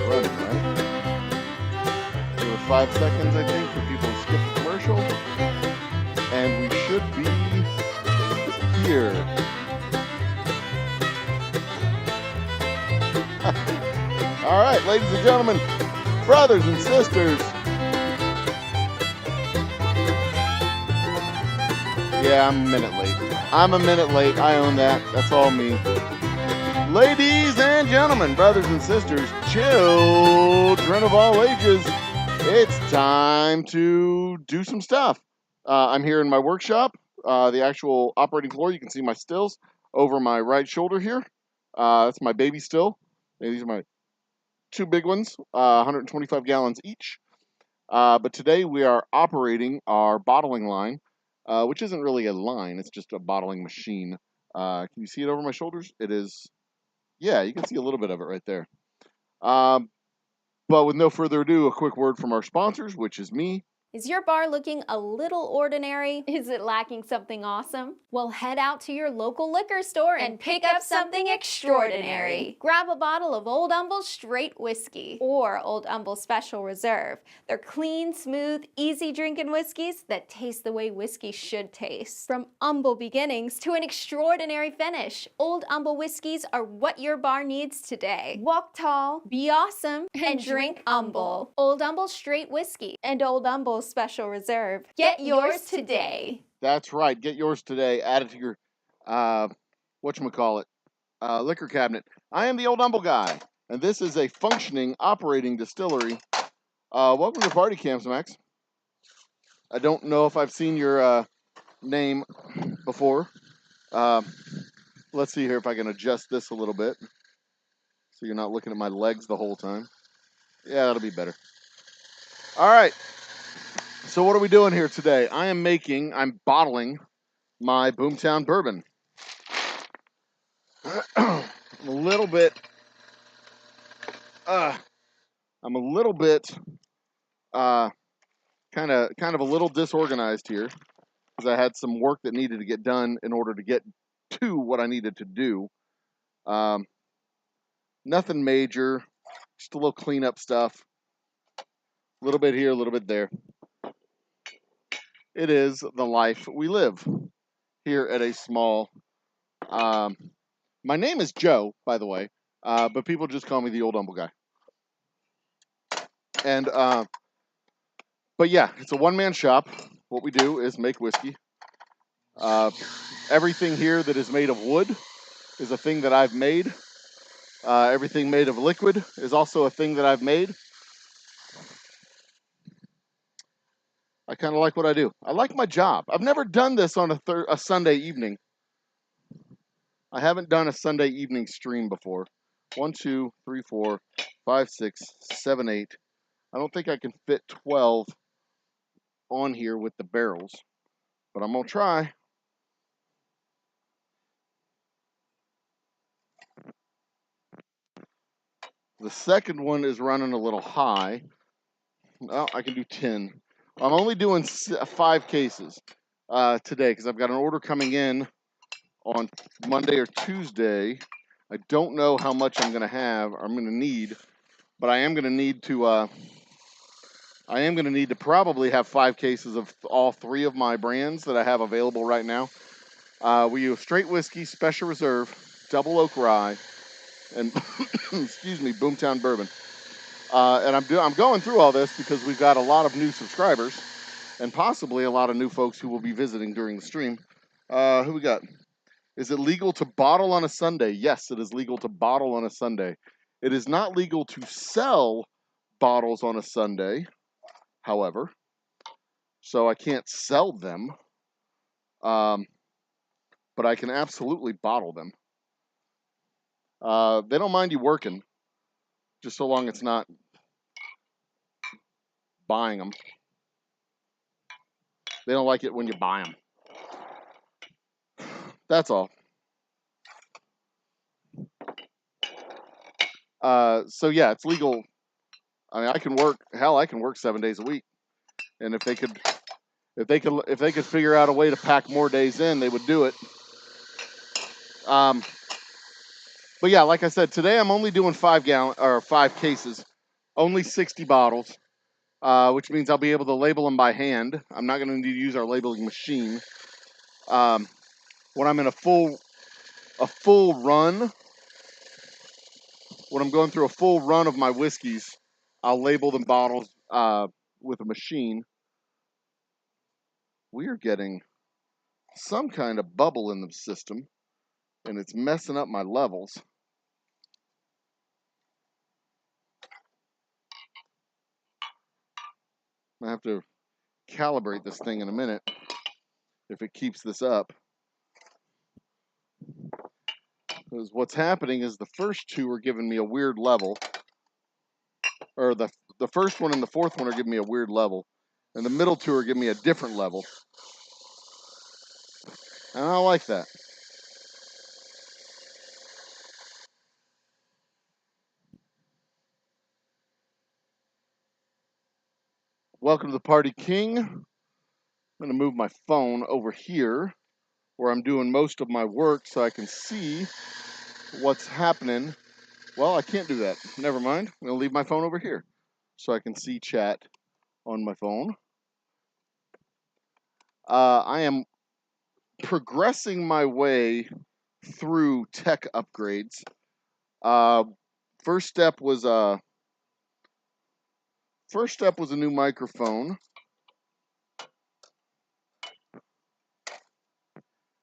running, right? Give it 5 seconds, I think, for people to skip the commercial. And we should be here. All right, ladies and gentlemen, brothers and sisters. Yeah, I'm a minute late. I own that. That's all me. Ladies and gentlemen, brothers and sisters, children of all ages, it's time to do some stuff. I'm here in my workshop, the actual operating floor. You can see my stills over my right shoulder here. That's my baby still. These are my 2 big ones, 125 gallons each. But today we are operating our bottling line, which isn't really a line, it's just a bottling machine. Can you see it over my shoulders? It is, yeah, you can see a little bit of it right there. But with no further ado, a quick word from our sponsors, which is me. Is your bar looking a little ordinary? Is it lacking something awesome? Well, head out to your local liquor store and pick up something extraordinary. Grab a bottle of Old Humble Straight Whiskey or Old Humble Special Reserve. They're clean, smooth, easy drinking whiskeys that taste the way whiskey should taste. From humble beginnings to an extraordinary finish, Old Humble whiskeys are what your bar needs today. Walk tall, be awesome, and drink humble. Old Humble Straight Whiskey and Old Humble Special Reserve. Get yours today. That's right. Get yours today. Add it to your, whatchamacallit, liquor cabinet. I am the Old Humble guy, and this is a functioning, operating distillery. Welcome to Party Camps, Max. I don't know if I've seen your name before. Let's see here if I can adjust this a little bit so you're not looking at my legs the whole time. Yeah, that'll be better. All right. So what are we doing here today? I'm bottling my Boomtown Bourbon. I'm a little bit kind of a little disorganized here because I had some work that needed to get done in order to get to what I needed to do. Nothing major, just a little cleanup stuff. A little bit here, a little bit there. It is the life we live here at a small. My name is Joe, by the way, but people just call me the Old Humble guy. And but yeah, it's a one-man shop. What we do is make whiskey. Everything here that is made of wood is a thing that I've made. Everything made of liquid is also a thing that I've made. I kind of like what I do. I like my job. I've never done this on a Sunday evening. I haven't done a Sunday evening stream before. 1, 2, 3, 4, 5, 6, 7, 8. I don't think I can fit 12 on here with the barrels, but I'm gonna try. The second one is running a little high. Well, I can do 10. I'm only doing 5 cases today because I've got an order coming in on Monday or Tuesday. I don't know how much I'm going to have or I'm going to need, but I am going to need to probably have 5 cases of all 3 of my brands that I have available right now. We use straight whiskey, special reserve, double oak rye, and excuse me, Boomtown Bourbon. And I'm going through all this because we've got a lot of new subscribers and possibly a lot of new folks who will be visiting during the stream. Who we got? Is it legal to bottle on a Sunday? Yes, it is legal to bottle on a Sunday. It is not legal to sell bottles on a Sunday, however, so I can't sell them, but I can absolutely bottle them. They don't mind you working, just so long it's not buying them. They don't like it when you buy them. That's all. So yeah, it's legal. I mean, I can work 7 days a week. And if they could figure out a way to pack more days in, they would do it. But yeah, like I said, today I'm only doing 5 cases. Only 60 bottles, which means I'll be able to label them by hand. I'm not going to need to use our labeling machine. When I'm in a full run, when I'm going through a full run of my whiskeys, I'll label them bottles with a machine. We are getting some kind of bubble in the system, and it's messing up my levels. I have to calibrate this thing in a minute if it keeps this up. Because what's happening is the first two are giving me a weird level. Or the first one and the fourth one are giving me a weird level. And the middle two are giving me a different level. And I don't like that. Welcome to the party, King. I'm going to move my phone over here where I'm doing most of my work so I can see what's happening. Well, I can't do that. Never mind. I'm going to leave my phone over here so I can see chat on my phone. I am progressing my way through tech upgrades. First step was a new microphone.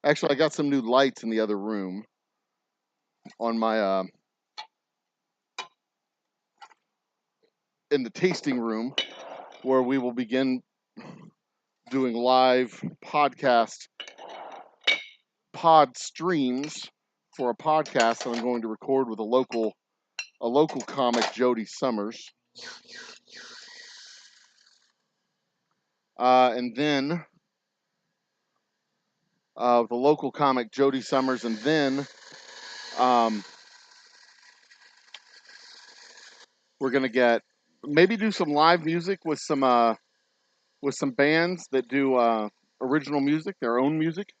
Actually, I got some new lights in the other room on my in the tasting room where we will begin doing live pod streams for a podcast that I'm going to record with a local comic, Jody Summers. And then the local comic Jody Summers, and then we're gonna maybe do some live music with some bands that do original music, their own music.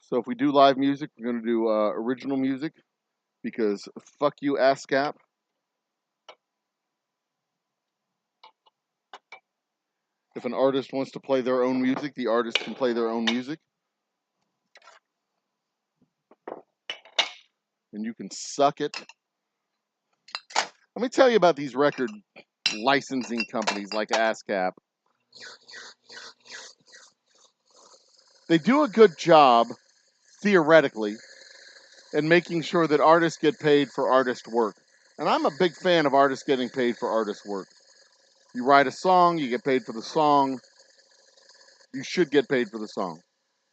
So if we do live music, we're gonna do original music because fuck you, ASCAP. If an artist wants to play their own music, the artist can play their own music. And you can suck it. Let me tell you about these record licensing companies like ASCAP. They do a good job, theoretically, in making sure that artists get paid for artist work. And I'm a big fan of artists getting paid for artist work. You write a song, you get paid for the song. You should get paid for the song.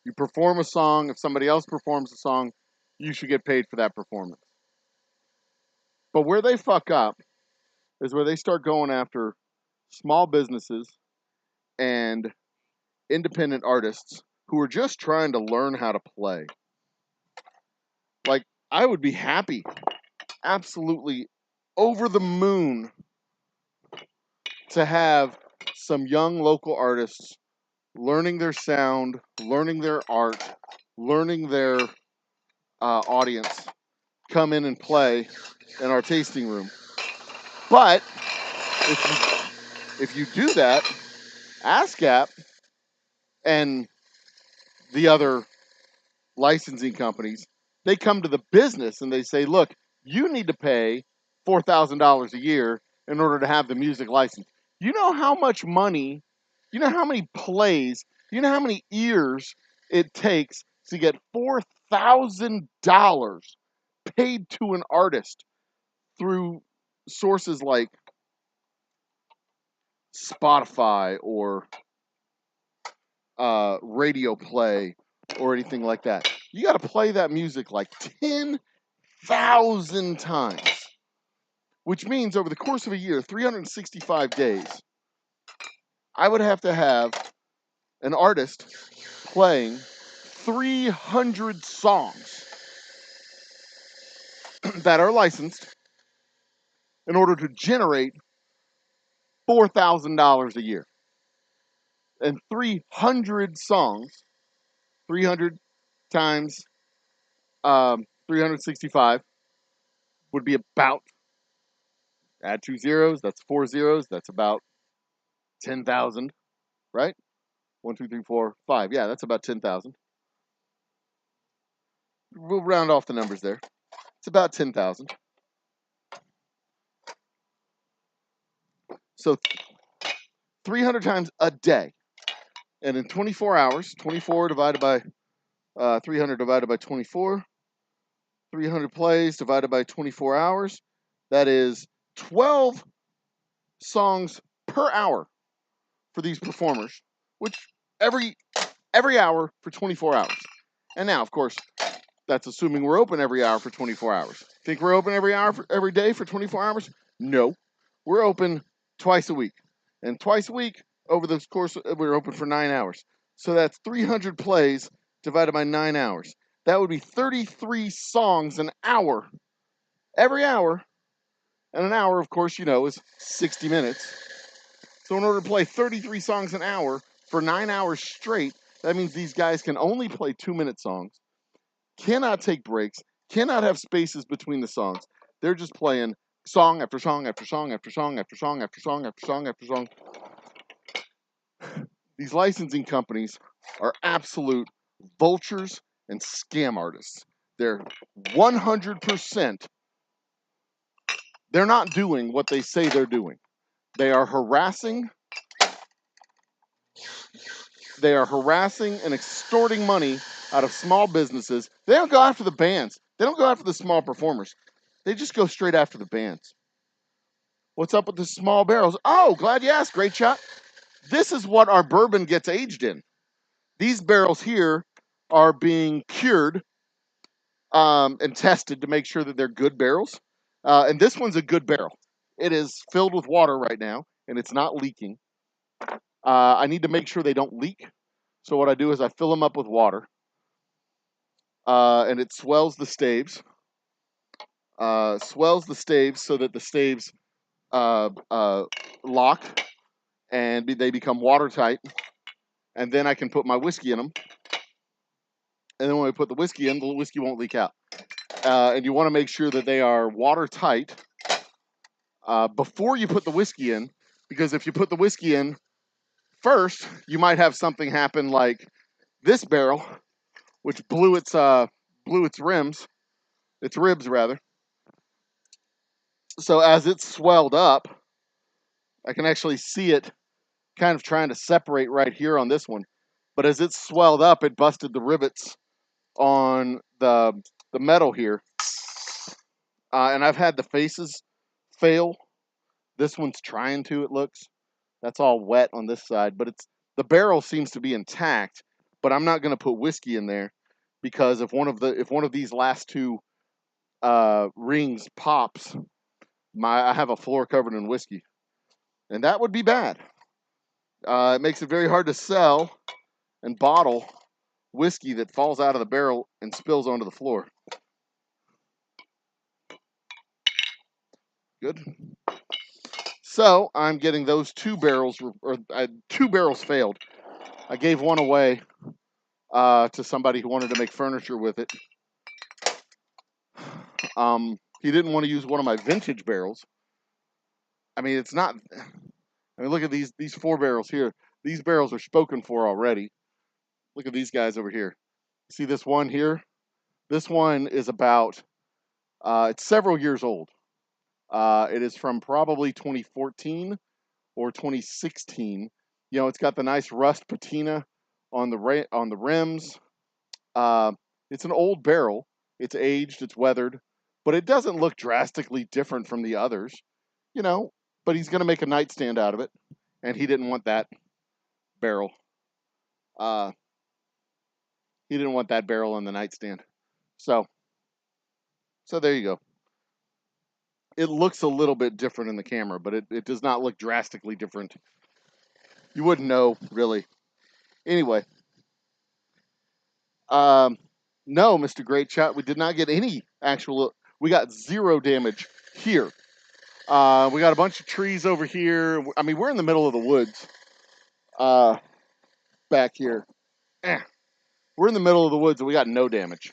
You perform a song, if somebody else performs a song, you should get paid for that performance. But where they fuck up is where they start going after small businesses and independent artists who are just trying to learn how to play. Like, I would be happy, absolutely over the moon, to have some young local artists learning their sound, learning their art, learning their audience come in and play in our tasting room. But if you do that, ASCAP and the other licensing companies, they come to the business and they say, look, you need to pay $4,000 a year in order to have the music license. You know how much money, you know how many plays, you know how many ears it takes to get $4,000 paid to an artist through sources like Spotify or radio play or anything like that. You got to play that music like 10,000 times, which means over the course of a year, 365 days, I would have to have an artist playing 300 songs that are licensed in order to generate $4,000 a year. And 300 songs, 300 times 365 would be about, add 2 zeros, that's 4 zeros, that's about 10,000, right? 1, 2, 3, 4, 5. Yeah, that's about 10,000. We'll round off the numbers there. It's about 10,000. So 300 times a day. And in 24 hours, 24 divided by 300 divided by 24, 300 plays divided by 24 hours, that is 12 songs per hour for these performers, which every hour for 24 hours. And now, of course, that's assuming we're open every hour for 24 hours. Think we're open every day for 24 hours? No. We're open twice a week. And twice a week, over the course, we're open for 9 hours. So that's 300 plays divided by 9 hours. That would be 33 songs an hour. Every hour. And an hour, of course, you know, is 60 minutes. So in order to play 33 songs an hour for 9 hours straight, that means these guys can only play 2-minute songs, cannot take breaks, cannot have spaces between the songs. They're just playing song after song after song after song after song after song after song after song. These licensing companies are absolute vultures and scam artists. They're 100%, they're not doing what they say they're doing. They are harassing and extorting money out of small businesses. They don't go after the bands. They don't go after the small performers. They just go straight after the bands. What's up with the small barrels? Oh, glad you asked. Great shot. This is what our bourbon gets aged in. These barrels here are being cured and tested to make sure that they're good barrels. And this one's a good barrel. It is filled with water right now, and it's not leaking. I need to make sure they don't leak. So what I do is I fill them up with water, and it swells the staves. Swells the staves so that the staves lock and they become watertight. And then I can put my whiskey in them. And then when I put the whiskey in, the whiskey won't leak out. And you want to make sure that they are watertight before you put the whiskey in, because if you put the whiskey in first, you might have something happen like this barrel, which blew its ribs rather. So as it's swelled up, I can actually see it kind of trying to separate right here on this one. But as it's swelled up, it busted the rivets on the metal here. And I've had the faces fail. This one's trying to, it looks. That's all wet on this side, but the barrel seems to be intact, but I'm not going to put whiskey in there because if one of these last two rings pops, I have a floor covered in whiskey. And that would be bad. It makes it very hard to sell and bottle whiskey that falls out of the barrel and spills onto the floor. Good. So I'm getting those 2 barrels, or 2 barrels failed. I gave one away to somebody who wanted to make furniture with it. He didn't want to use one of my vintage barrels. I mean, it's not. I mean, look at these 4 barrels here. These barrels are spoken for already. Look at these guys over here. See this one here? This one is about. It's several years old. It is from probably 2014 or 2016. You know, it's got the nice rust patina on the rims. It's an old barrel. It's aged. It's weathered, but it doesn't look drastically different from the others. You know, but he's going to make a nightstand out of it, and he didn't want that barrel. He didn't want that barrel on the nightstand. So there you go. It looks a little bit different in the camera, but it does not look drastically different. You wouldn't know, really. Anyway. No, Mr. Great Shot, we did not get any actual... We got 0 damage here. We got a bunch of trees over here. I mean, we're in the middle of the woods. Back here. We're in the middle of the woods and we got no damage.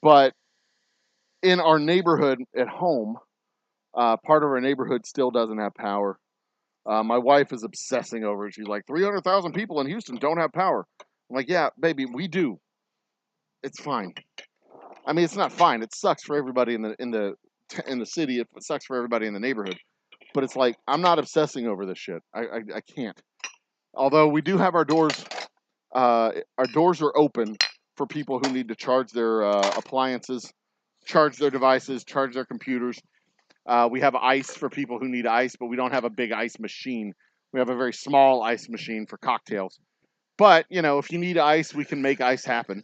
But in our neighborhood at home, part of our neighborhood still doesn't have power. My wife is obsessing over it. She's like, 300,000 people in Houston don't have power. I'm like, yeah, baby, we do. It's fine. I mean, it's not fine. It sucks for everybody in the city. It sucks for everybody in the neighborhood. But it's like, I'm not obsessing over this shit. I can't. Although we do have our doors are open for people who need to charge their appliances, charge their devices, charge their computers. We have ice for people who need ice, but we don't have a big ice machine. We have a very small ice machine for cocktails. But, you know, if you need ice, we can make ice happen.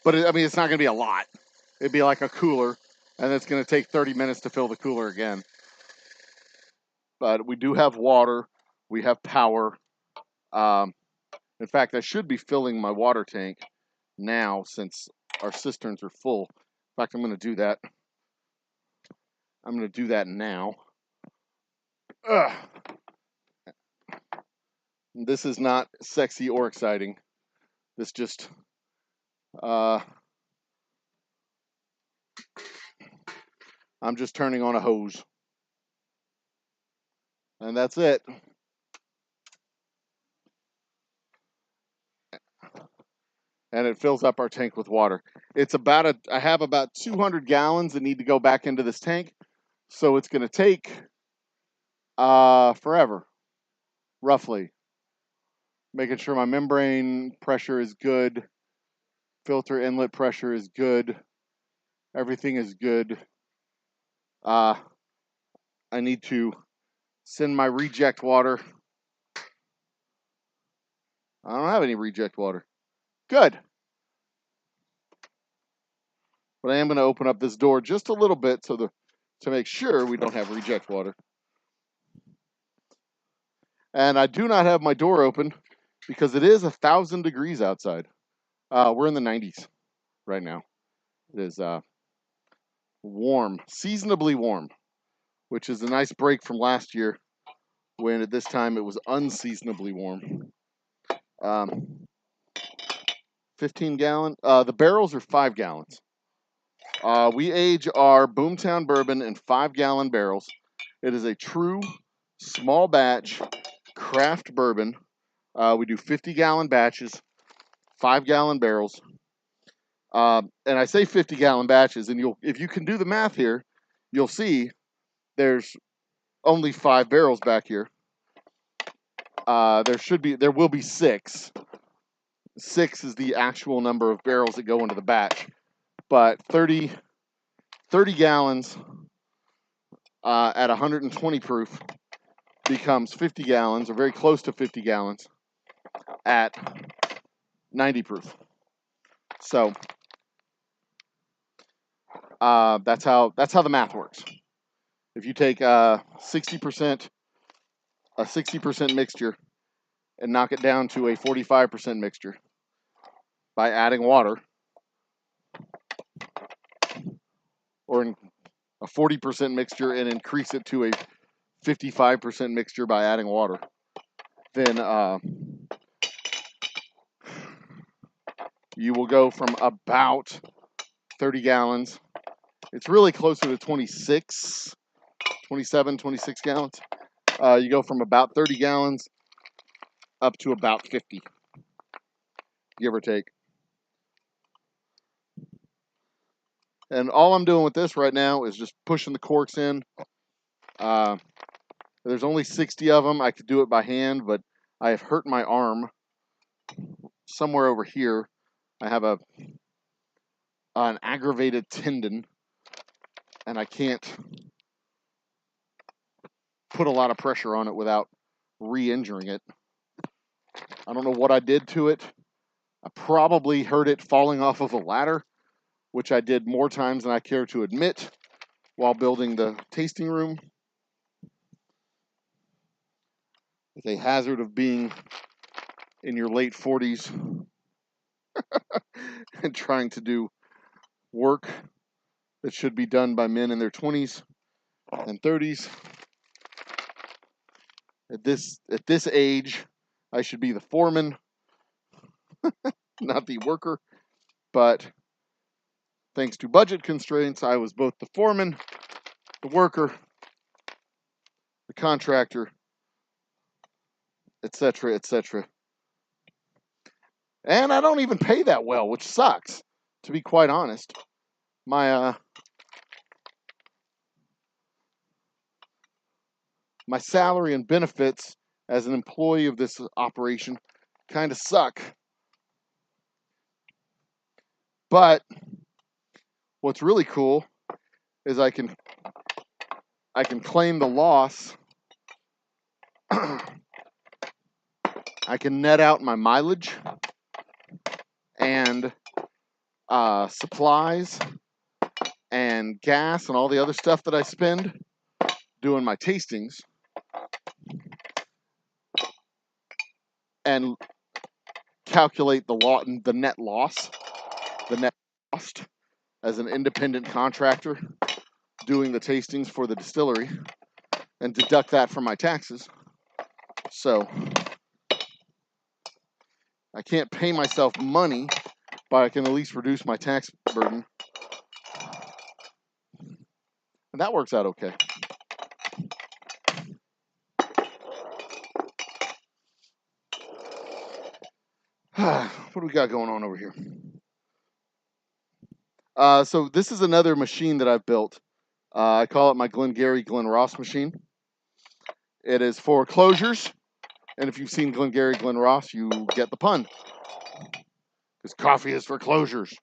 But, I mean, it's not going to be a lot. It'd be like a cooler, and it's going to take 30 minutes to fill the cooler again. But we do have water. We have power. In fact, I should be filling my water tank now since our cisterns are full. In fact, I'm going to do that. I'm going to do that now. Ugh. This is not sexy or exciting. This just, I'm just turning on a hose. And that's it. And it fills up our tank with water. It's about I have about 200 gallons that need to go back into this tank. So it's going to take forever, roughly. Making sure my membrane pressure is good. Filter inlet pressure is good. Everything is good. I need to send my reject water. I don't have any reject water. Good. But I am going to open up this door just a little bit to make sure we don't have reject water. And I do not have my door open because it is 1,000 degrees outside. We're in the 90s right now. It is warm, seasonably warm, which is a nice break from last year when at this time it was unseasonably warm. 15 gallon. The barrels are 5 gallons. We age our Boomtown bourbon in 5-gallon barrels. It is a true small batch craft bourbon. We do 50-gallon batches, 5-gallon barrels. And I say 50-gallon batches, and if you can do the math here, you'll see there's only 5 barrels back here. There will be 6. 6 is the actual number of barrels that go into the batch. But 30 gallons at 120 proof becomes 50 gallons, or very close to 50 gallons, at 90 proof. So that's how the math works. If you take 60% mixture and knock it down to a 45% mixture by adding water, or a 40% mixture and increase it to a 55% mixture by adding water, then you will go from about 30 gallons. It's really closer to 26 gallons. You go from about 30 gallons up to about 50, give or take. And all I'm doing with this right now is just pushing the corks in. There's only 60 of them. I could do it by hand, but I have hurt my arm somewhere over here. I have an aggravated tendon, and I can't put a lot of pressure on it without re-injuring it. I don't know what I did to it. I probably hurt it falling off of a ladder, which I did more times than I care to admit while building the tasting room. With a hazard of being in your late 40s and trying to do work that should be done by men in their 20s and 30s. At this age, I should be the foreman, not the worker. But thanks to budget constraints, I was both the foreman, the worker, the contractor, etc., etc. And I don't even pay that well, which sucks, to be quite honest. My my salary and benefits as an employee of this operation kind of suck. But what's really cool is I can claim the loss. I can net out my mileage and supplies and gas and all the other stuff that I spend doing my tastings, and calculate the net loss, the net cost as an independent contractor doing the tastings for the distillery, and deduct that from my taxes. So I can't pay myself money, but I can at least reduce my tax burden. And that works out okay. What do we got going on over here? So this is another machine that I've built. I call it my Glengarry Glen Ross machine. It is for closures. And if you've seen Glengarry Glen Ross, you get the pun. Because coffee is for closures.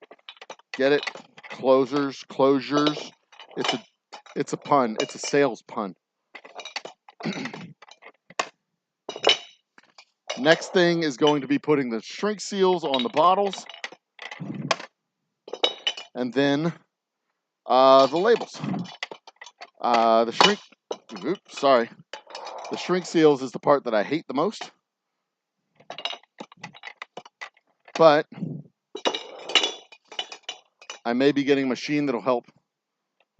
Get it? Closures. It's a pun. It's a sales pun. Next thing is going to be putting the shrink seals on the bottles. And then the labels. The shrink seals is the part that I hate the most. But I may be getting a machine that'll help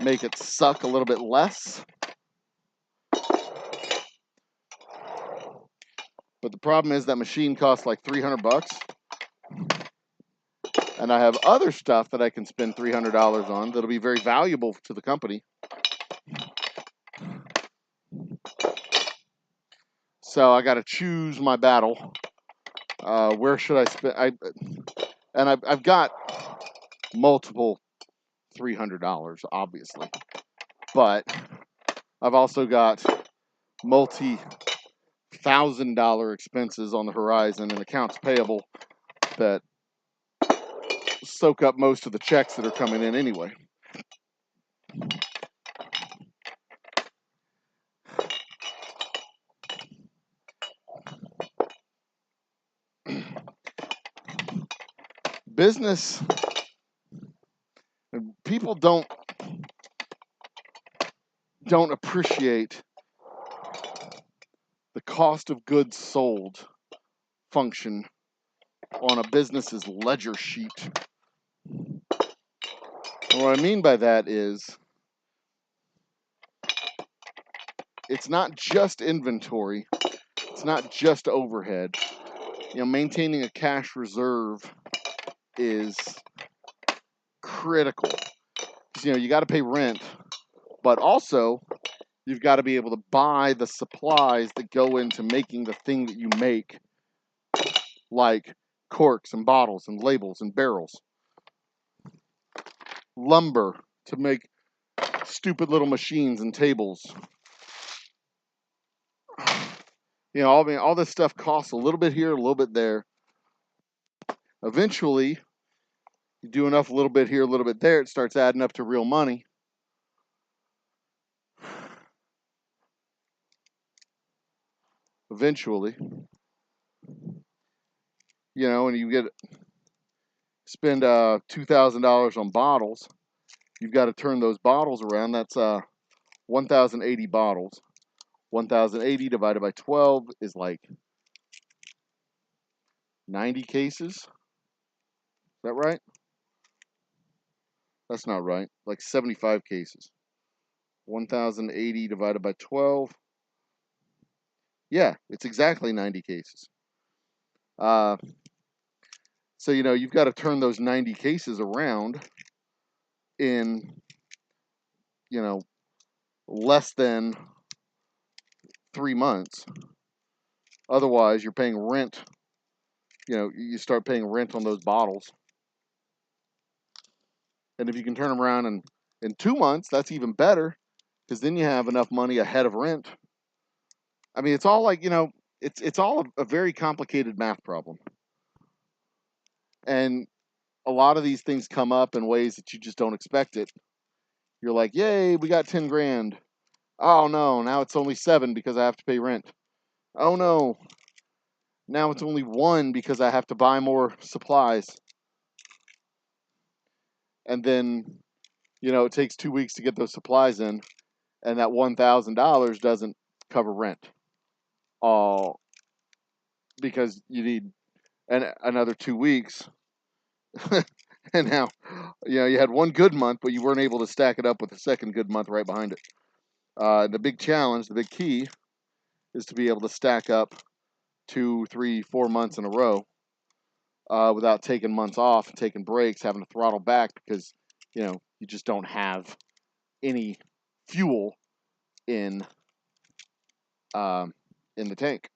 make it suck a little bit less. But the problem is that machine costs like $300. And I have other stuff that I can spend $300 on that'll be very valuable to the company. So I got to choose my battle. Where should I spend? I've got multiple $300, obviously, but I've also got multi-$1,000 expenses on the horizon and accounts payable that soak up most of the checks that are coming in anyway. Business, people don't appreciate the cost of goods sold function on a business's ledger sheet. And what I mean by that is it's not just inventory, it's not just overhead. Maintaining a cash reserve is critical. You got to pay rent, but also you've got to be able to buy the supplies that go into making the thing that you make, like corks and bottles and labels and barrels, lumber to make stupid little machines and tables. All this stuff costs a little bit here, a little bit there. Eventually, you do enough, a little bit here, a little bit there, it starts adding up to real money. Eventually, and you spend $2,000 on bottles. You've got to turn those bottles around. That's 1,080 bottles. 1,080 divided by 12 is like 90 cases. Is that right? That's not right. Like 75 cases. 1,080 divided by 12. Yeah, it's exactly 90 cases. So, you've got to turn those 90 cases around in, less than 3 months. Otherwise, you're paying rent. You start paying rent on those bottles. And if you can turn them around in 2 months, that's even better, because then you have enough money ahead of rent. I mean, it's all like, it's all a very complicated math problem. And a lot of these things come up in ways that you just don't expect it. You're like, yay, we got 10 grand. Oh no, now it's only 7 because I have to pay rent. Oh no, now it's only 1 because I have to buy more supplies. And then, it takes 2 weeks to get those supplies in, and that $1,000 doesn't cover rent. All because you need another 2 weeks. And now, you had one good month, but you weren't able to stack it up with a second good month right behind it. The big challenge, the big key, is to be able to stack up 2, 3, 4 months in a row without taking months off, taking breaks, having to throttle back because you just don't have any fuel in the tank.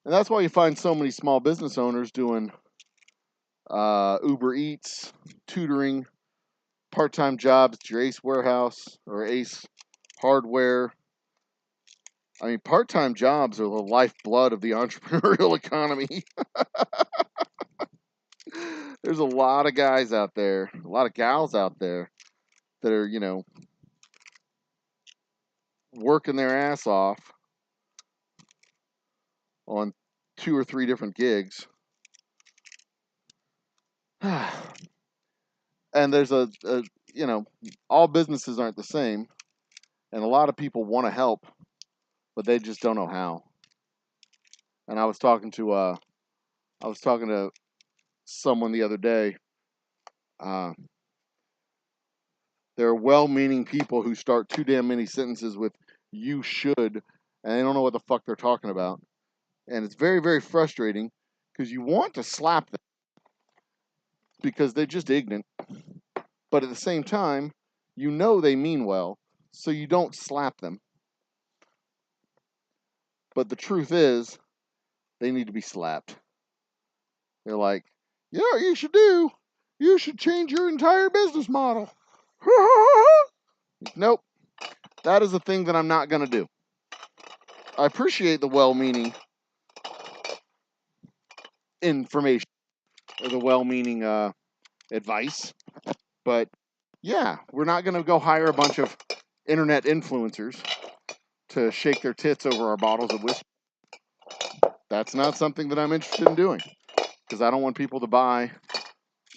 And that's why you find so many small business owners doing Uber Eats, tutoring, part-time jobs at your Ace Warehouse or Ace Hardware. I mean, part-time jobs are the lifeblood of the entrepreneurial economy. There's a lot of guys out there, a lot of gals out there that are, working their ass off on 2 or 3 different gigs. And there's all businesses aren't the same. And a lot of people want to help, but they just don't know how. And I was talking to someone the other day. There are well-meaning people who start too damn many sentences with "you should," and they don't know what the fuck they're talking about. And it's very, very frustrating because you want to slap them because they're just ignorant. But at the same time, they mean well, so you don't slap them. But the truth is, they need to be slapped. They're like, you know what you should do? You should change your entire business model. Nope. That is a thing that I'm not going to do. I appreciate the well-meaning information or the well-meaning advice, but yeah, we're not going to go hire a bunch of internet influencers to shake their tits over our bottles of whiskey. That's not something that I'm interested in doing because I don't want people to buy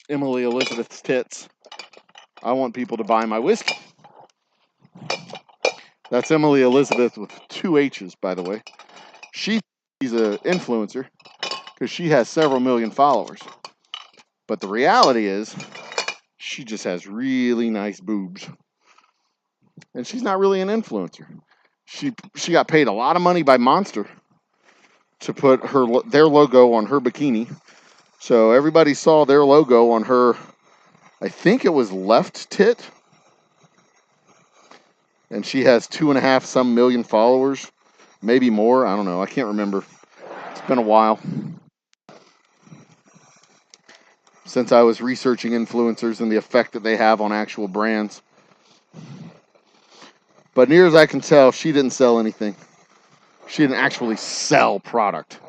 Emily Elizabeth's tits. I want people to buy my whiskey. That's Emily Elizabeth with 2 H's, by the way. She's an influencer because she has several million followers. But the reality is, she just has really nice boobs. And she's not really an influencer. She got paid a lot of money by Monster to put their logo on her bikini. So everybody saw their logo on her, I think it was left tit. And she has 2.5 some million followers. Maybe more. I don't know. I can't remember. It's been a while since I was researching influencers and the effect that they have on actual brands. But near as I can tell, she didn't sell anything. She didn't actually sell product.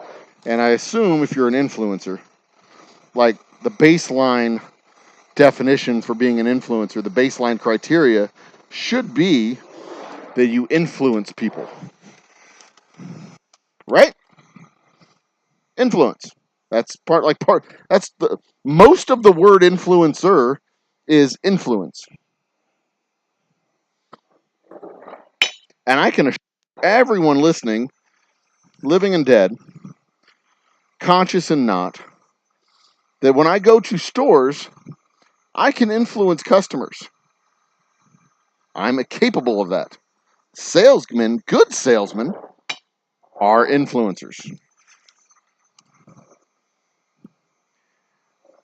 And I assume if you're an influencer, like the baseline definition for being an influencer, the baseline criteria should be that you influence people. Right? Influence. That's that's the most of the word influencer is influence. And I can assure everyone listening, living and dead, conscious and not, that when I go to stores, I can influence customers. I'm capable of that. salesmen, good salesmen, are influencers.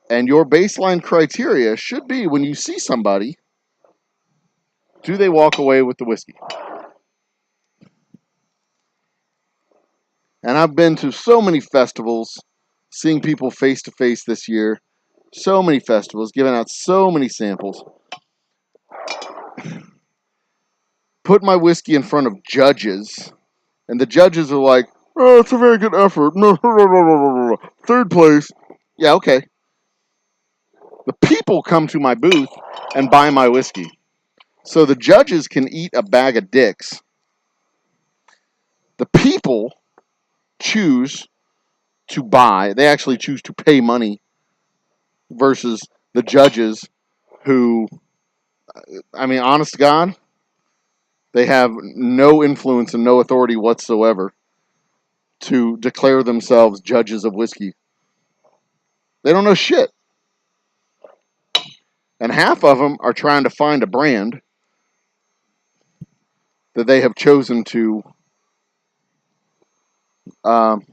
And your baseline criteria should be, when you see somebody, do they walk away with the whiskey? And I've been to so many festivals, seeing people face to face this year. So many festivals, giving out so many samples. Put my whiskey in front of judges, and the judges are like, "Oh, it's a very good effort. Third place." Yeah, okay. The people come to my booth and buy my whiskey. So the judges can eat a bag of dicks. The people choose to buy. They actually choose to pay money versus the judges who, I mean, honest to God, they have no influence and no authority whatsoever to declare themselves judges of whiskey. They don't know shit. And half of them are trying to find a brand that they have chosen to um,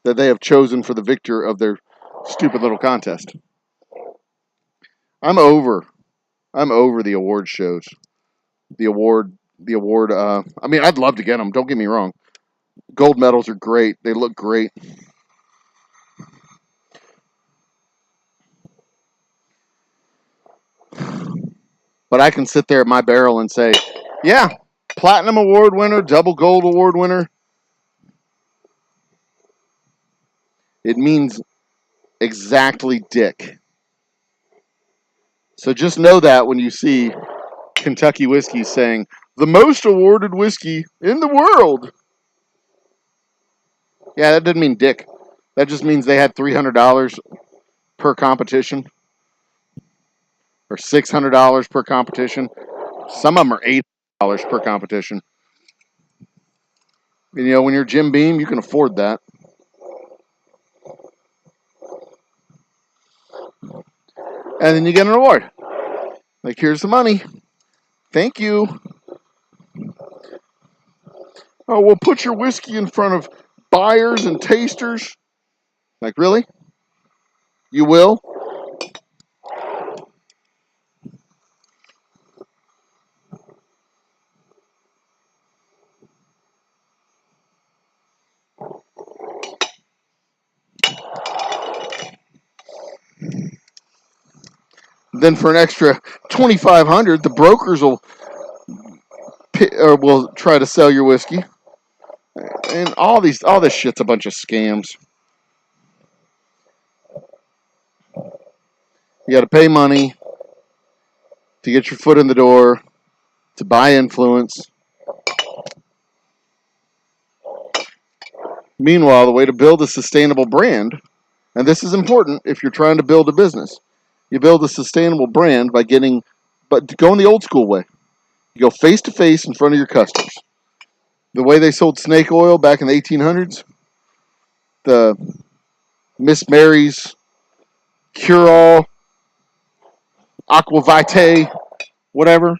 that they have chosen for the victor of their stupid little contest. I'm over the award shows. The award. I mean, I'd love to get them. Don't get me wrong. Gold medals are great. They look great. But I can sit there at my barrel and say, yeah, platinum award winner, double gold award winner. It means exactly dick. So just know that when you see Kentucky whiskey saying, the most awarded whiskey in the world. Yeah, that doesn't mean dick. That just means they had $300 per competition or $600 per competition. Some of them are $8 per competition. And, you know, when you're Jim Beam, you can afford that. And then you get an award. Like, here's the money. Thank you. Oh, we'll put your whiskey in front of buyers and tasters. Like, really? You will? Then for an extra $2,500, the brokers will try to sell your whiskey. And all this shit's a bunch of scams. You got to pay money to get your foot in the door, to buy influence. Meanwhile, the way to build a sustainable brand, and this is important if you're trying to build a business, you build a sustainable brand by going the old school way. You go face to face in front of your customers. The way they sold snake oil back in the 1800s, the Miss Mary's cure-all, aqua vitae, whatever.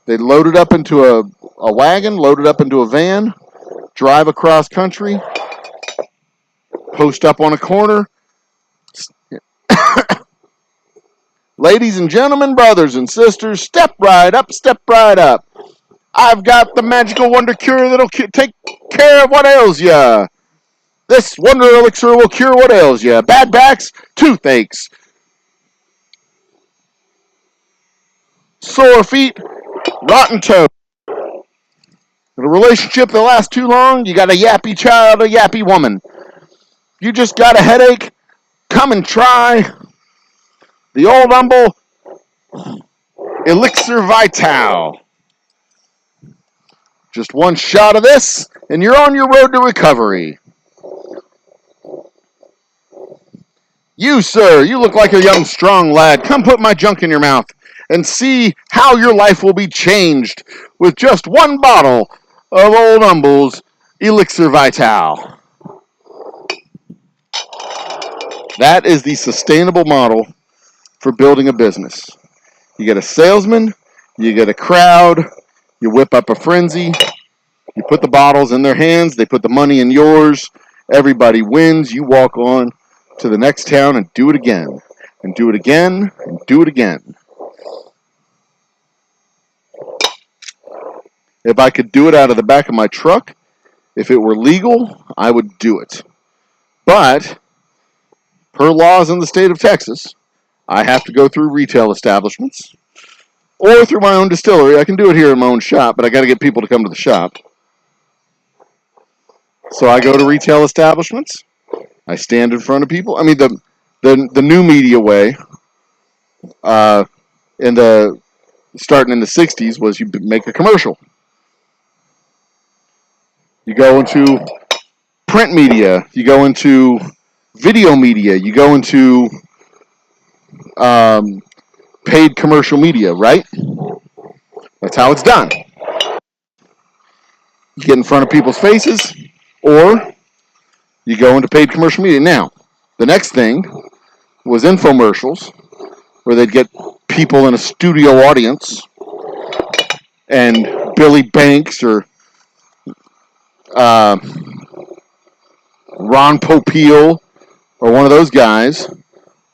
They load it up into a wagon, load it up into a van, drive across country, post up on a corner. Ladies and gentlemen, brothers and sisters, step right up, step right up. I've got the magical wonder cure that'll take care of what ails ya. This wonder elixir will cure what ails ya. Bad backs, toothaches, sore feet, rotten toe. In a relationship that lasts too long, you got a yappy child, a yappy woman. You just got a headache, come and try the Old Humble Elixir Vital. Just one shot of this, and you're on your road to recovery. You, sir, you look like a young, strong lad. Come put my junk in your mouth and see how your life will be changed with just one bottle of Old Humble's Elixir Vital. That is the sustainable model for building a business. You get a salesman, you get a crowd, you whip up a frenzy, you put the bottles in their hands, they put the money in yours, everybody wins, you walk on to the next town and do it again, and do it again, and do it again. If I could do it out of the back of my truck, if it were legal, I would do it. But, per laws in the state of Texas, I have to go through retail establishments or through my own distillery. I can do it here in my own shop, but I got to get people to come to the shop. So I go to retail establishments. I stand in front of people. I mean, the new media way, in the starting in the '60s, was you make a commercial. You go into print media. You go into video media. You go into paid commercial media, right? That's how it's done. You get in front of people's faces, or you go into paid commercial media. Now, the next thing was infomercials, where they'd get people in a studio audience, and Billy Banks or uh, Ron Popeil or one of those guys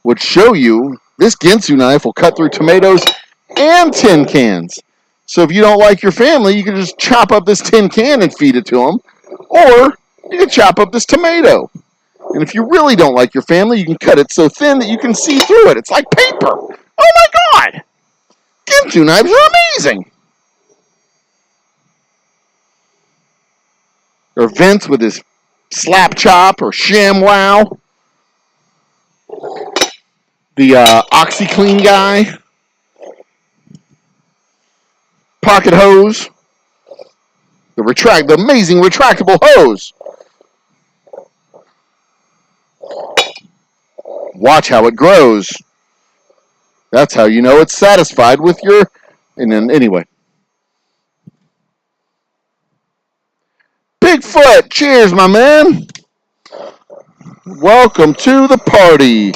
would show you this Ginsu knife will cut through tomatoes and tin cans. So if you don't like your family, you can just chop up this tin can and feed it to them, or you can chop up this tomato. And if you really don't like your family, you can cut it so thin that you can see through it. It's like paper. Oh my God! Ginsu knives are amazing. Or Vince with his slap chop or ShamWow. The OxyClean guy. Pocket hose. The amazing retractable hose. Watch how it grows. That's how you know it's satisfied with your... And then, anyway. Bigfoot, cheers, my man. Welcome to the party.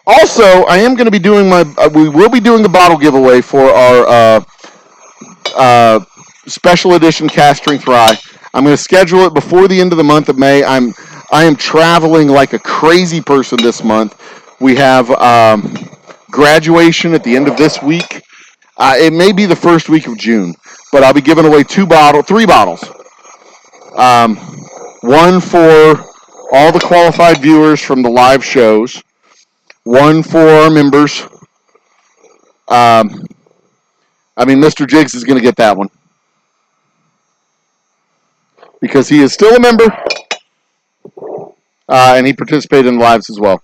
Also, I am going to be doing we will be doing the bottle giveaway for our special edition cast strength rye. I'm going to schedule it before the end of the month of May. I am traveling like a crazy person this month. We have graduation at the end of this week. It may be the first week of June, but I'll be giving away three bottles. One for all the qualified viewers from the live shows. One for our members. Mr. Jiggs is going to get that one because he is still a member, and he participated in the lives as well.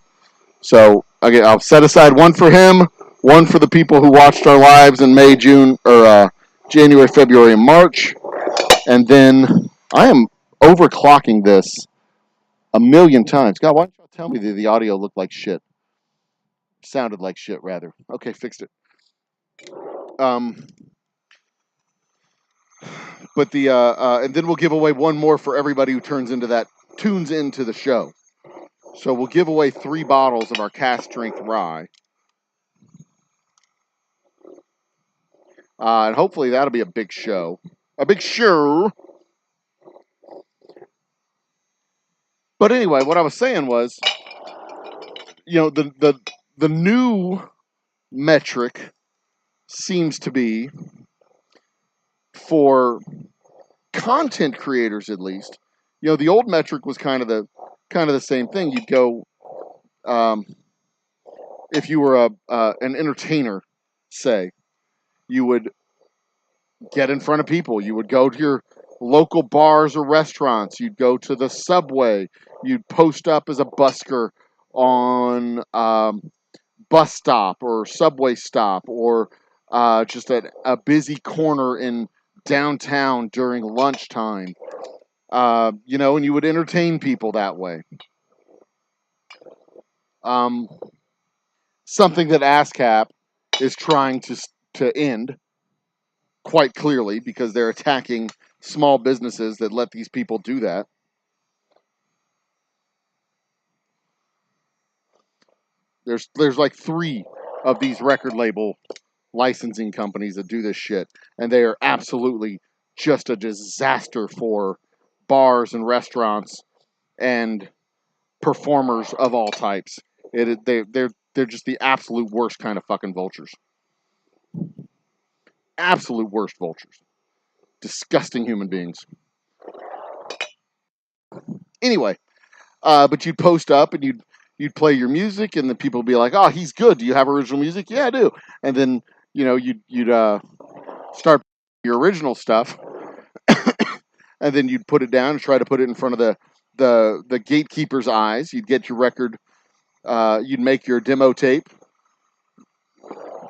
So I'll set aside one for him, one for the people who watched our lives in May, June, or January, February, and March. And then I am overclocking this a million times. God, why don't y'all tell me that the audio looked like shit? Sounded like shit, rather. Okay, fixed it. But and then we'll give away one more for everybody who tunes into the show. So we'll give away 3 bottles of our cast strength rye. And hopefully that'll be a big show. A big show. But anyway, what I was saying was, the new metric seems to be, for content creators at least, the old metric was kind of the same thing. You'd go, if you were an entertainer, say, you would get in front of people. You would go to your local bars or restaurants. You'd go to the subway. You'd post up as a busker on bus stop or subway stop, or just a busy corner in downtown during lunchtime. And you would entertain people that way. Something that ASCAP is trying to end quite clearly, because they're attacking small businesses that let these people do that. There's like 3 of these record label licensing companies that do this shit, and they are absolutely just a disaster for bars and restaurants and performers of all types. They're just the absolute worst kind of fucking vultures. Absolute worst vultures. Disgusting human beings. Anyway, but you'd post up and you'd play your music, and then people would be like, "Oh, he's good. Do you have original music?" "Yeah, I do." And then you'd start your original stuff, and then you'd put it down and try to put it in front of the gatekeeper's eyes. You'd get your record. You'd make your demo tape.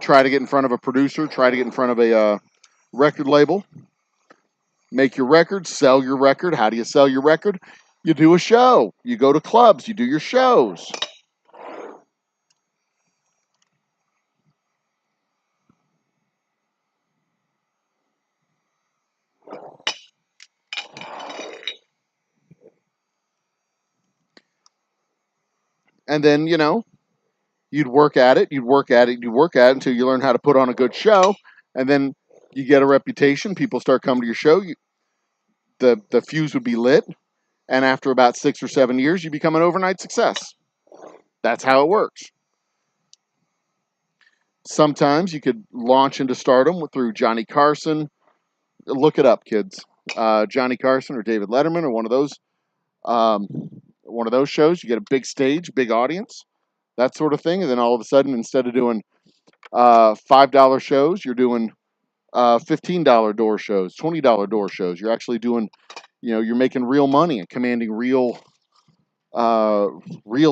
Try to get in front of a producer. Try to get in front of a record label. Make your record. Sell your record. How do you sell your record? You do a show. You go to clubs. You do your shows. And then, you'd work at it, you'd work at it, you'd work at it until you learn how to put on a good show. And then you get a reputation. People start coming to your show. The fuse would be lit. And after about 6 or 7 years, you become an overnight success. That's how it works. Sometimes you could launch into stardom through Johnny Carson. Look it up, kids. Johnny Carson or David Letterman or one of those shows. You get a big stage, big audience, that sort of thing. And then all of a sudden, instead of doing $5 shows, you're doing $15 door shows, $20 door shows. You're actually doing, you're making real money and commanding real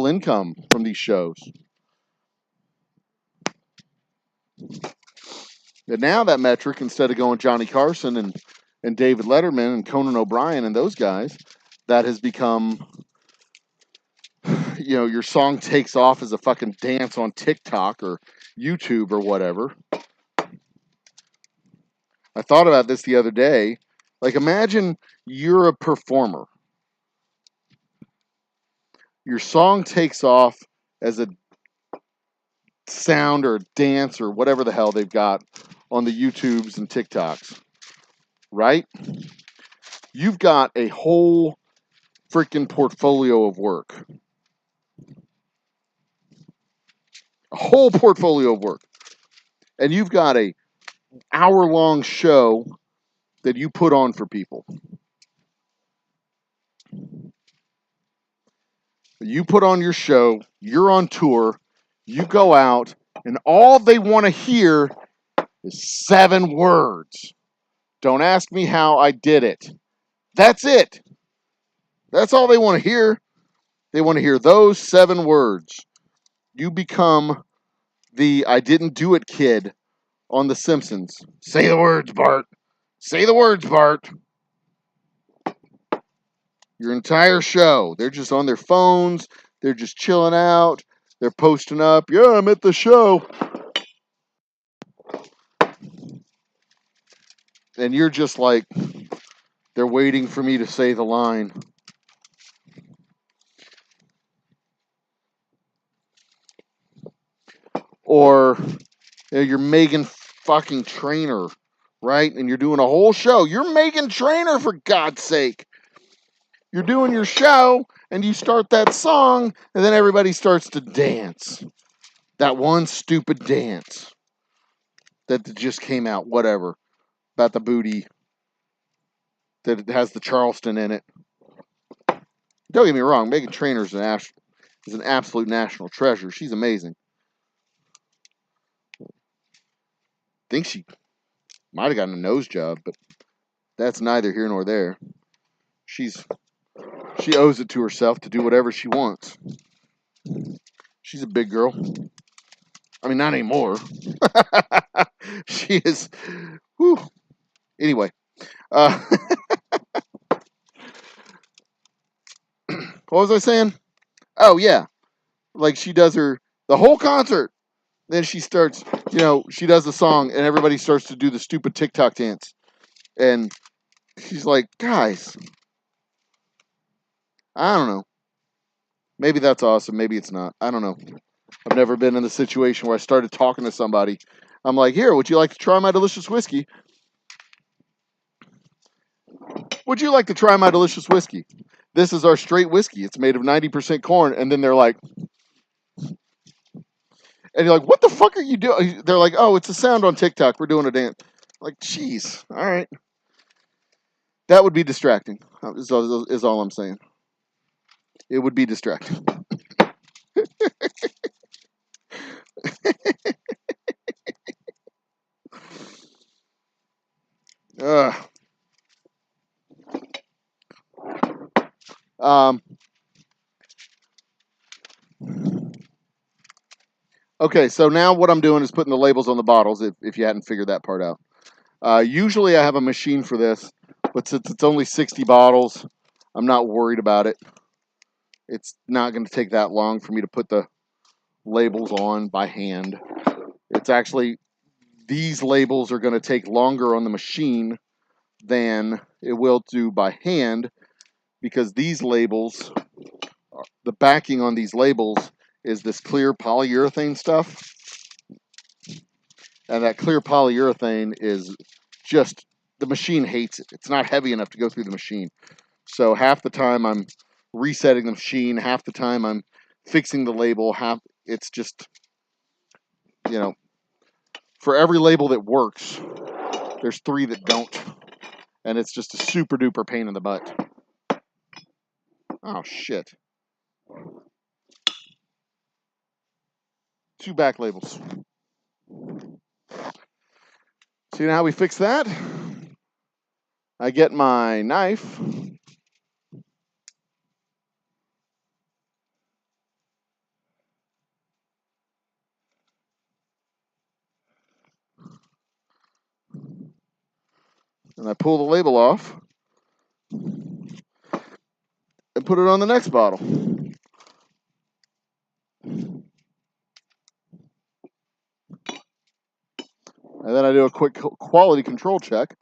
income from these shows. And now that metric, instead of going Johnny Carson and David Letterman and Conan O'Brien and those guys, that has become, your song takes off as a fucking dance on TikTok or YouTube or whatever. I thought about this the other day. Like, imagine you're a performer. Your song takes off as a sound or a dance or whatever the hell they've got on the YouTubes and TikToks, right? You've got a whole freaking portfolio of work. A whole portfolio of work. And you've got a hour-long show that you put on for people. You put on your show, you're on tour, you go out, and all they want to hear is 7 words. Don't ask me how I did it. That's it. That's all they want to hear. They want to hear those 7 words. You become the I didn't do it kid on The Simpsons. Say the words, Bart. Say the words, Bart. Your entire show. They're just on their phones. They're just chilling out. They're posting up. Yeah, I'm at the show. And you're just like, they're waiting for me to say the line. Or you're Megan fucking Trainor, right? And you're doing a whole show. You're Megan Trainor, for God's sake. You're doing your show, and you start that song, and then everybody starts to dance. That one stupid dance that just came out, whatever, about the booty that it has the Charleston in it. Don't get me wrong, Megan Trainor is an absolute national treasure. She's amazing. I think she might have gotten a nose job, but that's neither here nor there. She owes it to herself to do whatever she wants. She's a big girl. I mean, not anymore. She is. Whew. Anyway, what was I saying? Oh yeah, like she does the whole concert. Then she starts, she does the song, and everybody starts to do the stupid TikTok dance, and she's like, guys, I don't know. Maybe that's awesome. Maybe it's not. I don't know. I've never been in the situation where I started talking to somebody. I'm like, here, would you like to try my delicious whiskey? Would you like to try my delicious whiskey? This is our straight whiskey. It's made of 90% corn. And then they're like, and you're like, what the fuck are you doing? They're like, oh, it's a sound on TikTok. We're doing a dance. Like, jeez. All right. That would be distracting, is all I'm saying. It would be distracting. Um, okay, so now what I'm doing is putting the labels on the bottles, if you hadn't figured that part out. Usually I have a machine for this, but since it's only 60 bottles, I'm not worried about it. It's not going to take that long for me to put the labels on by hand. It's actually, these labels are going to take longer on the machine than it will do by hand, because these labels, the backing on these labels is this clear polyurethane stuff. And that clear polyurethane is just, the machine hates it. It's not heavy enough to go through the machine. So half the time I'm resetting the machine, half the time I'm fixing the label, it's just, you know, for every label that works, there's 3 that don't. And it's just a super duper pain in the butt. Oh, shit. 2 back labels. See how we fix that? I get my knife. And I pull the label off and put it on the next bottle. And then I do a quick quality control check.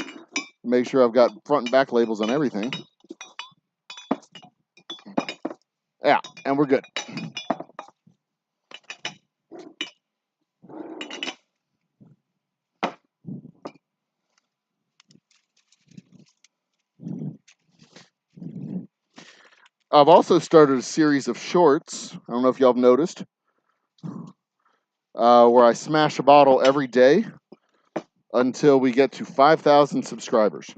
Make sure I've got front and back labels on everything. Yeah, and we're good. I've also started a series of shorts. I don't know if y'all have noticed. Where I smash a bottle every day until we get to 5,000 subscribers.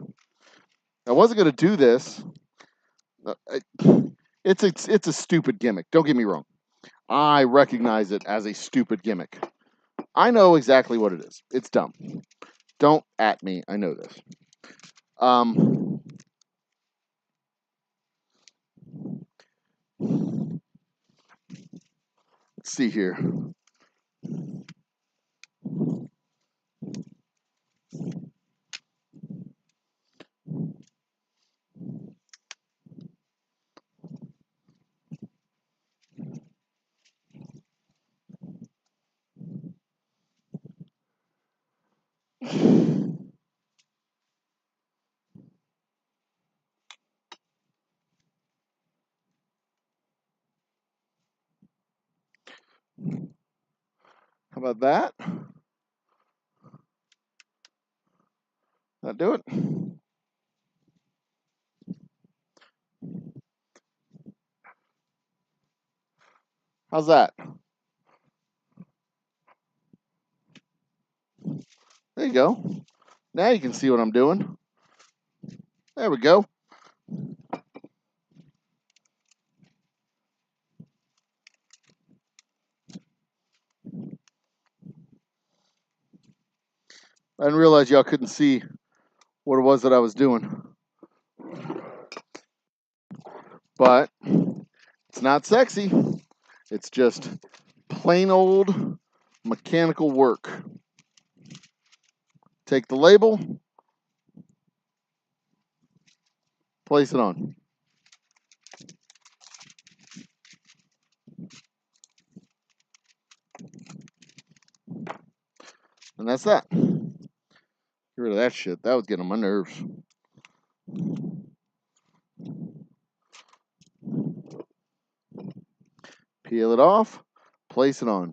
I wasn't going to do this. It's a stupid gimmick. Don't get me wrong. I recognize it as a stupid gimmick. I know exactly what it is. It's dumb. Don't at me. I know this. Let's see here. How about that? That do it? How's that? There you go. Now you can see what I'm doing. There we go. I didn't realize y'all couldn't see what it was that I was doing. But it's not sexy. It's just plain old mechanical work. Take the label, place it on. And that's that. Get rid of that shit. That was getting on my nerves. Peel it off, place it on.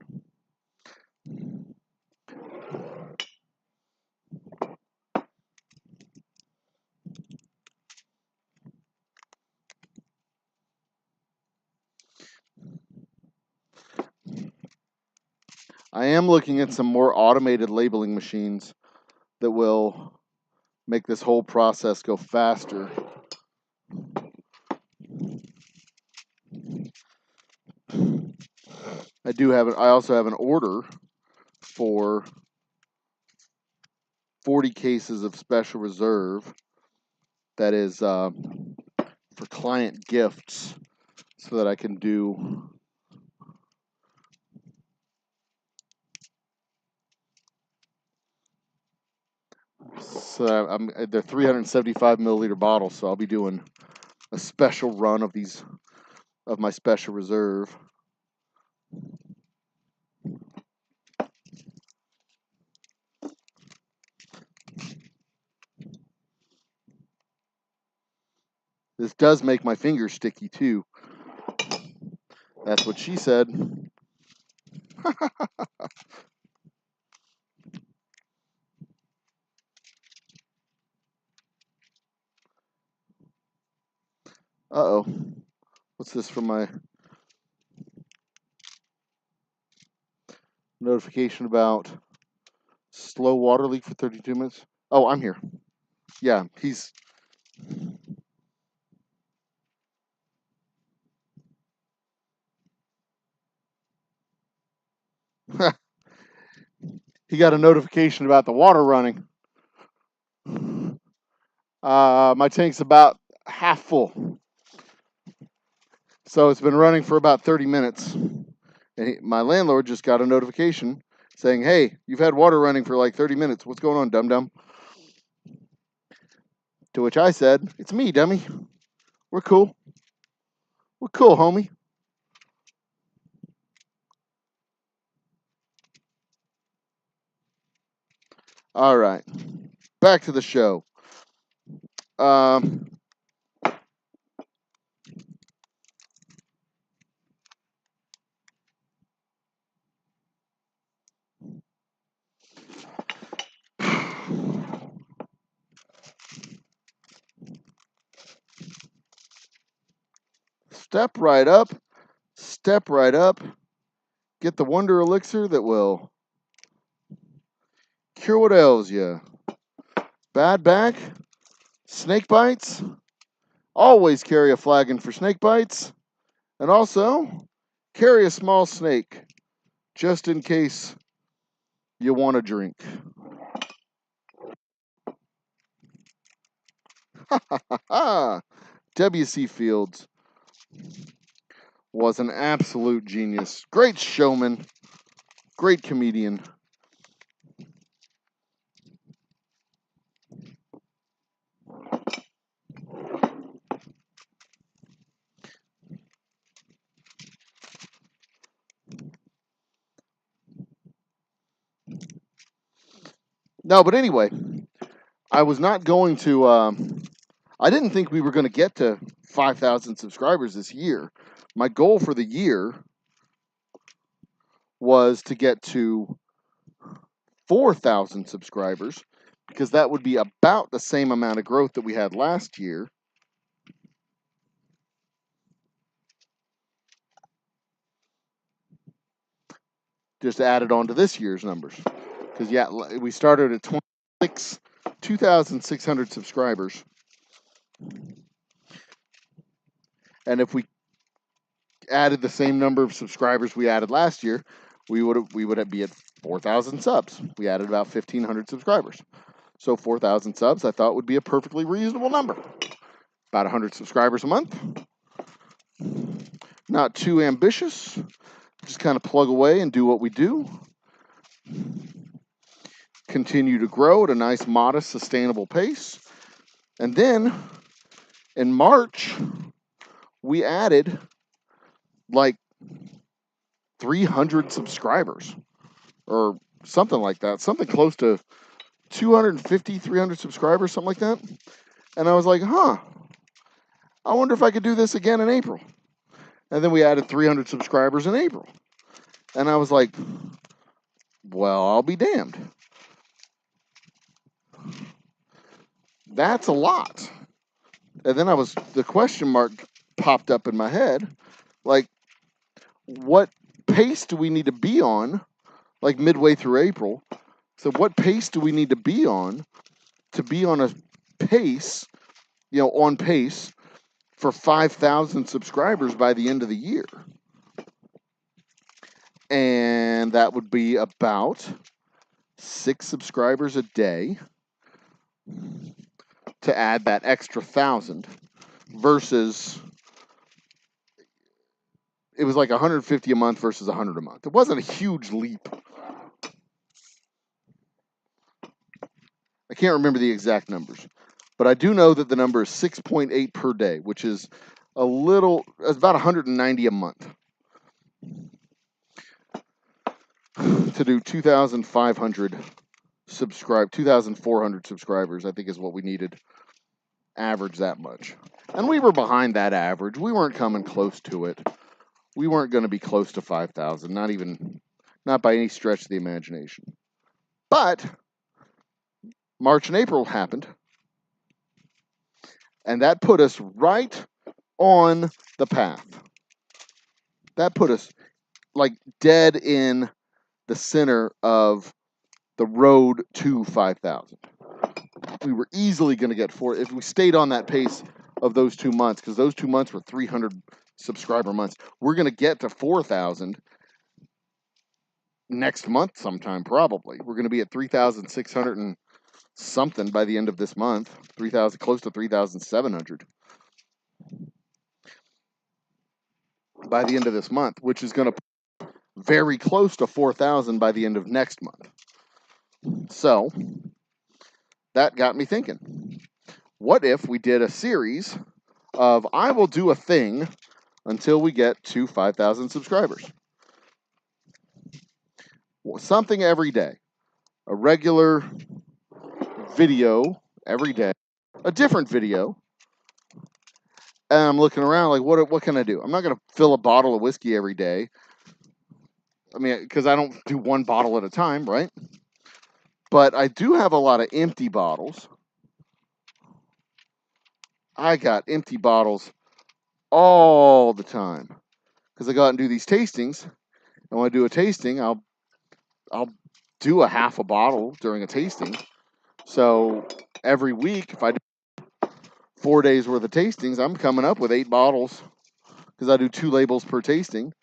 I am looking at some more automated labeling machines that will make this whole process go faster. I also have an order for 40 cases of Special Reserve that is for client gifts, so that I can do they're 375 milliliter bottles, so I'll be doing a special run of these of my Special Reserve. This does make my fingers sticky too. That's what she said. Uh-oh. What's this from my notification about slow water leak for 32 minutes? Oh, I'm here. Yeah, he's... he got a notification about the water running. My tank's about half full. So it's been running for about 30 minutes. And my landlord just got a notification saying, hey, you've had water running for like 30 minutes. What's going on, dum-dum? To which I said, it's me, dummy. We're cool. We're cool, homie. All right. Back to the show. Step right up. Step right up. Get the wonder elixir that will cure what ails you. Bad back, snake bites. Always carry a flagon for snake bites. And also, carry a small snake, just in case you want a drink. W.C. Fields was an absolute genius. Great showman. Great comedian. No, but anyway, I was not going to... I didn't think we were going to get to 5,000 subscribers this year. My goal for the year was to get to 4,000 subscribers, because that would be about the same amount of growth that we had last year. Just added on to this year's numbers. Because, yeah, we started at 2,600 subscribers. And if we added the same number of subscribers we added last year, we would be at 4,000 subs. We added about 1,500 subscribers. So 4,000 subs I thought would be a perfectly reasonable number. About 100 subscribers a month. Not too ambitious. Just kind of plug away and do what we do. Continue to grow at a nice, modest, sustainable pace. And then in March, we added like 300 subscribers or something like that. Something close to 250, 300 subscribers, something like that. And I was like, I wonder if I could do this again in April. And then we added 300 subscribers in April. And I was like, well, I'll be damned. That's a lot. And then the question mark popped up in my head. Like, what pace do we need to be on like midway through April. So what pace do we need to be on a pace, on pace for 5,000 subscribers by the end of the year? And that would be about 6 subscribers a day to add that extra 1,000 versus it was like 150 a month versus 100 a month. It wasn't a huge leap. I can't remember the exact numbers, but I do know that the number is 6.8 per day, which is it's about 190 a month. To do 2,400 subscribers, I think is what we needed. Average that much. And we were behind that average. We weren't coming close to it. We weren't going to be close to 5,000, not by any stretch of the imagination. But March and April happened, and that put us right on the path. That put us like dead in the center of the road to 5,000. We were easily going to get 4 if we stayed on that pace of those 2 months, because those 2 months were 300 subscriber months. We're going to get to 4,000 next month sometime, probably. We're going to be at 3,600 and something by the end of this month. 3,000, close to 3,700 by the end of this month, which is going to very close to 4,000 by the end of next month. So that got me thinking, what if we did a series of I will do a thing until we get to 5,000 subscribers? Something every day. A regular video every day. A different video. And I'm looking around like, what can I do? I'm not going to fill a bottle of whiskey every day. I mean, because I don't do one bottle at a time, right? But I do have a lot of empty bottles. I got empty bottles all the time because I go out and do these tastings. And when I do a tasting, I'll do a half a bottle during a tasting. So every week, if I do 4 days worth of tastings, I'm coming up with 8 bottles because I do 2 labels per tasting.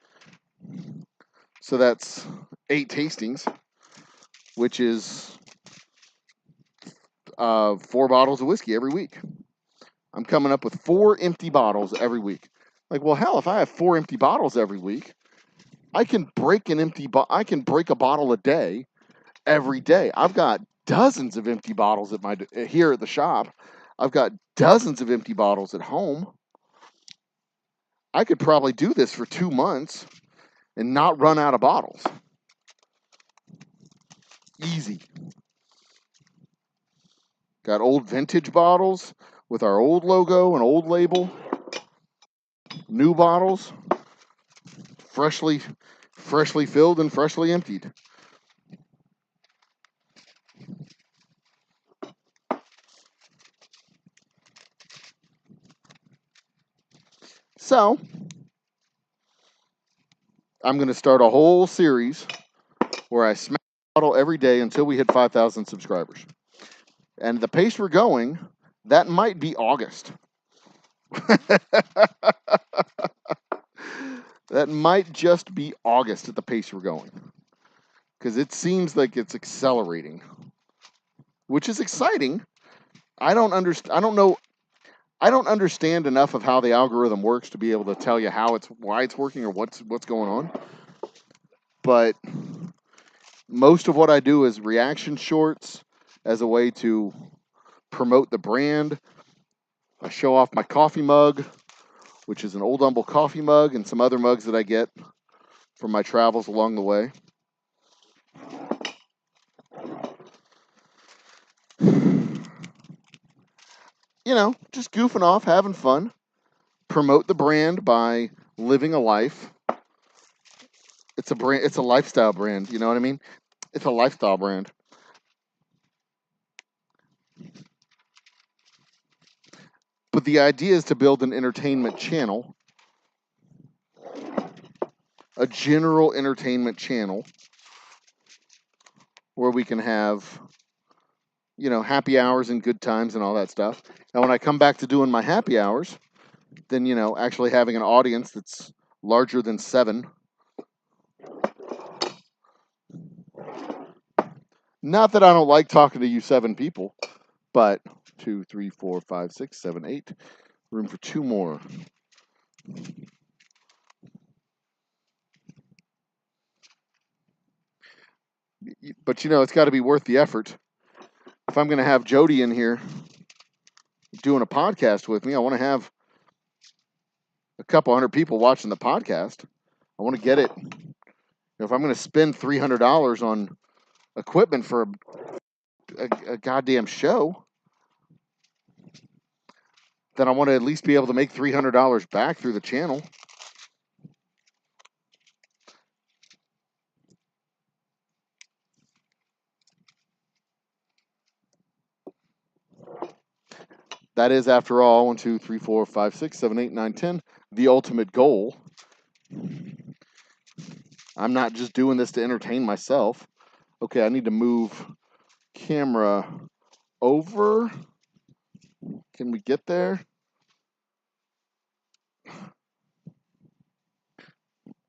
So that's 8 tastings, which is 4 bottles of whiskey every week. I'm coming up with 4 empty bottles every week. Like, well, hell, if I have 4 empty bottles every week, I can break a bottle a day every day. I've got dozens of empty bottles here at the shop. I've got dozens of empty bottles at home. I could probably do this for 2 months and not run out of bottles. Easy. Got old vintage bottles with our old logo and old label. New bottles, freshly filled and freshly emptied. So, I'm going to start a whole series where I smash a bottle every day until we hit 5,000 subscribers. And the pace we're going, that might be August. That might just be August at the pace we're going. Because it seems like it's accelerating, which is exciting. I don't understand enough of how the algorithm works to be able to tell you why it's working or what's going on. But most of what I do is reaction shorts as a way to promote the brand. I show off my coffee mug, which is an Old Humble coffee mug, and some other mugs that I get from my travels along the way. Just goofing off, having fun. Promote the brand by living a life. It's a brand. It's a lifestyle brand. You know what I mean? It's a lifestyle brand. But the idea is to build an entertainment channel, a general entertainment channel where we can have, happy hours and good times and all that stuff. And when I come back to doing my happy hours, then, actually having an audience that's larger than 7. Not that I don't like talking to you 7 people, but 2, 3, 4, 5, 6, 7, 8. Room for 2 more. But, it's got to be worth the effort. If I'm going to have Jody in here doing a podcast with me, I want to have a couple hundred people watching the podcast. I want to get it. If I'm going to spend $300 on equipment for a goddamn show, then I want to at least be able to make $300 back through the channel. That is, after all, 1, 2, 3, 4, 5, 6, 7, 8, 9, 10, the ultimate goal. I'm not just doing this to entertain myself. Okay, I need to move camera over. Can we get there?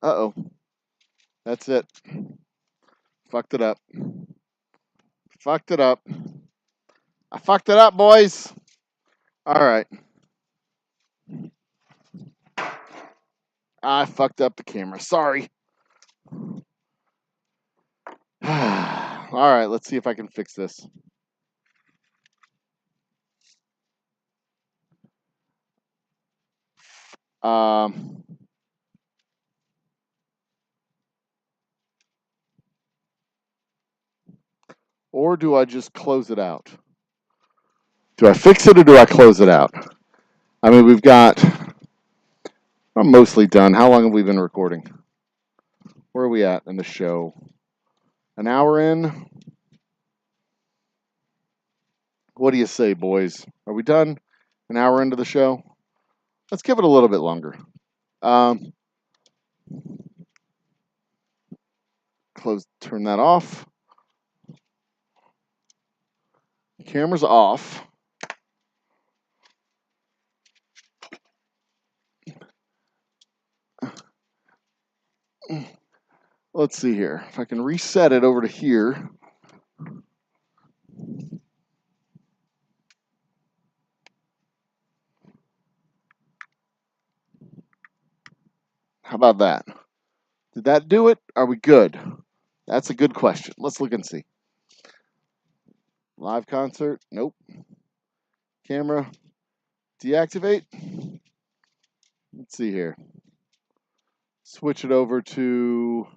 Uh-oh. That's it. Fucked it up. Fucked it up. I fucked it up, boys. All right. I fucked up the camera. Sorry. All right, let's see if I can fix this. Or do I just close it out? Do I fix it or do I close it out? I mean, I'm mostly done. How long have we been recording? Where are we at in the show? An hour in? What do you say, boys? Are we done? An hour into the show? Let's give it a little bit longer. Turn that off. Camera's off. Let's see here. If I can reset it over to here. How about that? Did that do it? Are we good? That's a good question. Let's look and see. Live concert? Nope. Camera? Deactivate? Let's see here. Switch it over to...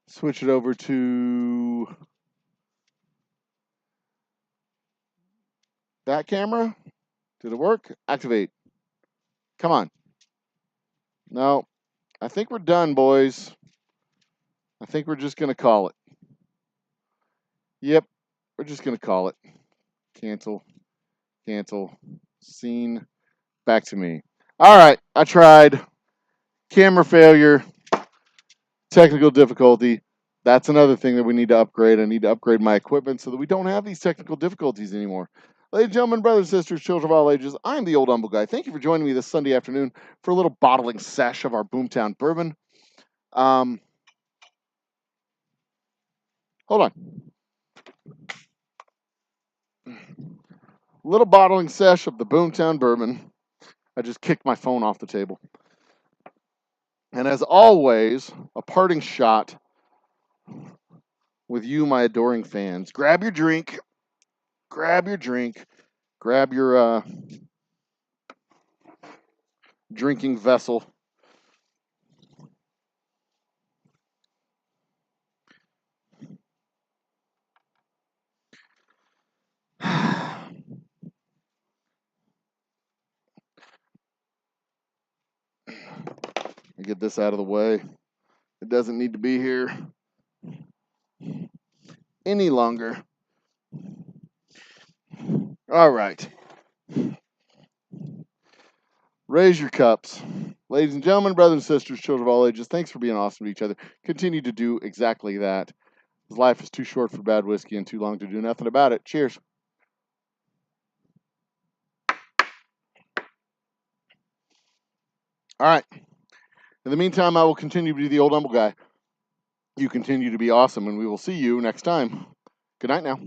Switch it over to... that camera? Did it work? Activate. Come on. No. I think we're done, boys. I think we're just going to call it. Yep. We're just going to call it. Cancel. Cancel. Scene. Back to me. All right. I tried. Camera failure. Technical difficulty. That's another thing that we need to upgrade. I need to upgrade my equipment so that we don't have these technical difficulties anymore. Ladies and gentlemen, brothers and sisters, children of all ages, I'm the Old Humble Guy. Thank you for joining me this Sunday afternoon for a little bottling sesh of our Boomtown Bourbon. Hold on. Little bottling sesh of the Boomtown Bourbon. I just kicked my phone off the table. And as always, a parting shot with you, my adoring fans. Grab your drink. Grab your drink. Grab your drinking vessel. Get this out of the way. It doesn't need to be here any longer. All right. Raise your cups. Ladies and gentlemen, brothers and sisters, children of all ages, thanks for being awesome to each other. Continue to do exactly that. Life is too short for bad whiskey and too long to do nothing about it. Cheers. All right. In the meantime, I will continue to be the old humble guy. You continue to be awesome, and we will see you next time. Good night now.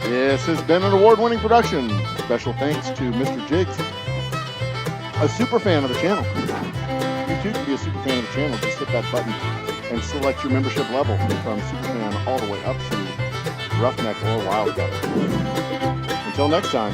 This has been an award-winning production. Special thanks to Mr. Jiggs, a super fan of the channel. You too can be a super fan of the channel. Just hit that button and select your membership level from super fan all the way up to roughneck or wildcat. Until next time.